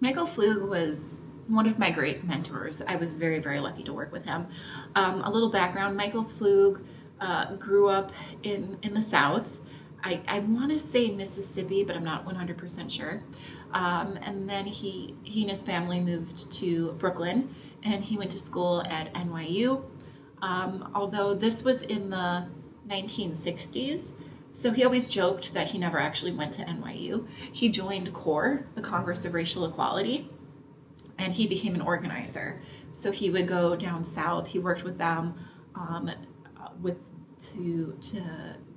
Michael Flug was one of my great mentors. I was very, very lucky to work with him. A little background, Michael Flug grew up in the South. I want to say Mississippi, but I'm not 100% sure. And then he and his family moved to Brooklyn, and he went to school at NYU. Although this was in the 1960s, so he always joked that he never actually went to NYU. He joined CORE, the Congress of Racial Equality, and he became an organizer. So he would go down south. He worked with them to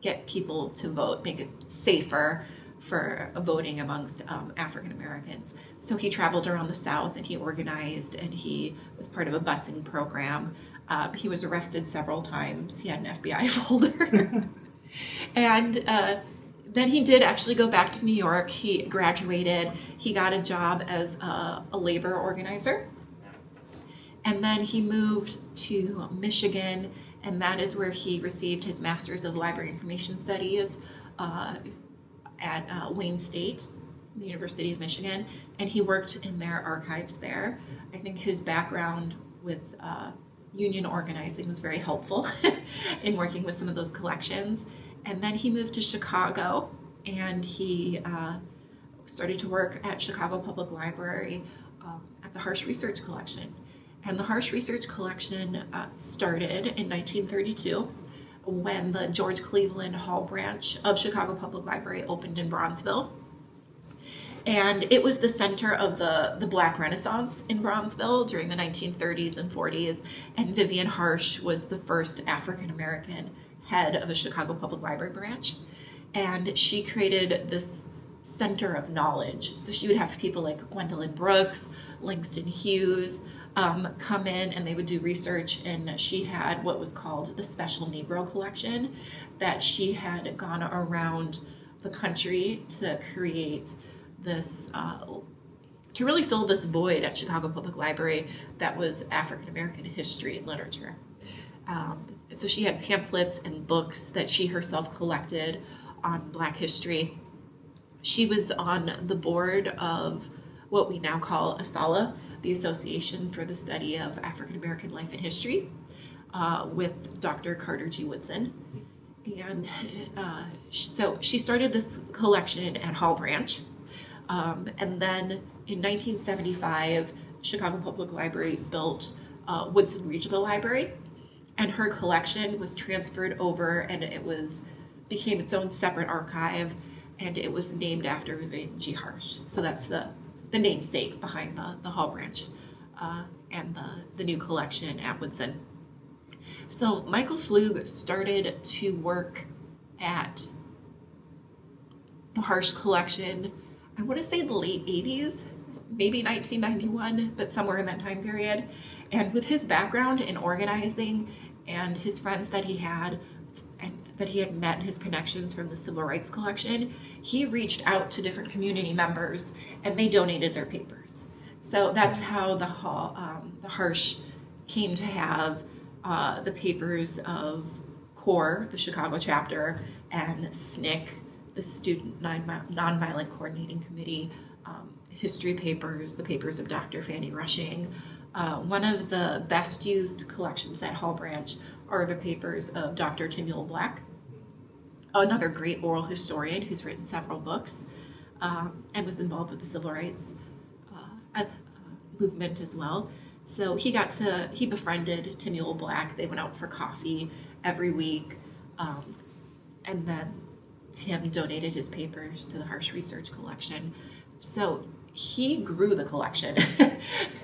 get people to vote, make it safer for voting amongst African Americans. So he traveled around the South and he organized, and he was part of a busing program. He was arrested several times. He had an FBI folder. And then he did actually go back to New York. He graduated. He got a job as a labor organizer. And then he moved to Michigan, and that is where he received his Master's of Library Information Studies at Wayne State, the University of Michigan, and he worked in their archives there. I think his background with union organizing was very helpful in working with some of those collections. And then he moved to Chicago, and he started to work at Chicago Public Library at the Harsh Research Collection. And the Harsh Research Collection started in 1932 when the George Cleveland Hall branch of Chicago Public Library opened in Bronzeville. And it was the center of the Black Renaissance in Bronzeville during the 1930s and 40s. And Vivian Harsh was the first African American head of the Chicago Public Library branch. And she created this center of knowledge. So she would have people like Gwendolyn Brooks, Langston Hughes come in, and they would do research. And she had what was called the Special Negro Collection, that she had gone around the country to create this, to really fill this void at Chicago Public Library that was African American history and literature. So she had pamphlets and books that she herself collected on Black history. She was on the board of what we now call ASALA, the Association for the Study of African American Life and History, with Dr. Carter G. Woodson. And so she started this collection at Hall Branch. And then in 1975, Chicago Public Library built Woodson Regional Library, and her collection was transferred over, and it became its own separate archive, and it was named after Vivian G. Harsh. So that's the namesake behind the Hall Branch and the new collection at Woodson. So Michael Flug started to work at the Harsh collection, I want to say the late 80s, maybe 1991, but somewhere in that time period. And with his background in organizing and his friends that he had met, his connections from the Civil Rights Collection, he reached out to different community members, and they donated their papers. So that's how the Harsh came to have the papers of CORE, the Chicago chapter, and SNCC, the Student Nonviolent Coordinating Committee, history papers, the papers of Dr. Fanny Rushing. One of the best used collections at Hall Branch are the papers of Dr. BMRC-Black, another great oral historian who's written several books and was involved with the civil rights movement as well. So he befriended BMRC-Black. They went out for coffee every week, and then Tim donated his papers to the Harsh Research Collection. So he grew the collection.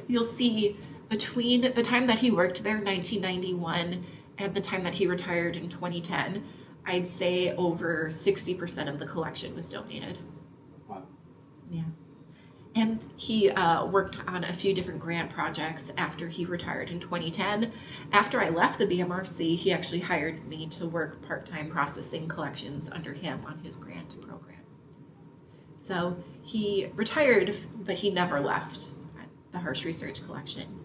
You'll see between the time that he worked there, 1991, and the time that he retired in 2010, I'd say over 60% of the collection was donated. Wow. Yeah. And he worked on a few different grant projects after he retired in 2010. After I left the BMRC, he actually hired me to work part-time processing collections under him on his grant program. So he retired, but he never left the Harsh Research Collection.